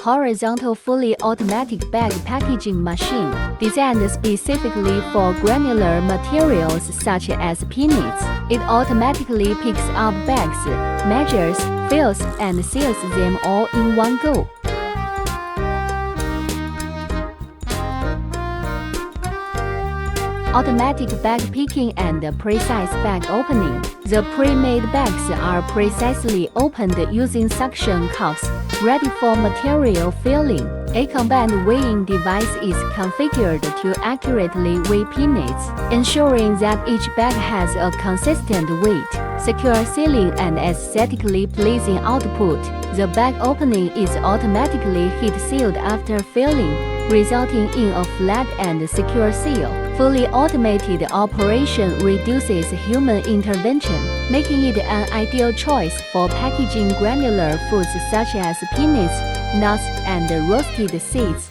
horizontal fully automatic bag packaging machine, designed specifically for granular materials such as peanuts. It automatically picks up bags, measures, fills, and seals them all in one go. Automatic bag picking and precise bag opening. The pre-made bags are precisely opened using suction cups, ready for material filling. A combined weighing device is configured to accurately weigh peanuts, ensuring that each bag has a consistent weight, secure sealing, and aesthetically pleasing output. The bag opening is automatically heat-sealed after filling, resulting in a flat and secure seal. Fully automated operation reduces human intervention, making it an ideal choice for packaging granular foods such as peanuts, nuts, and roasted seeds.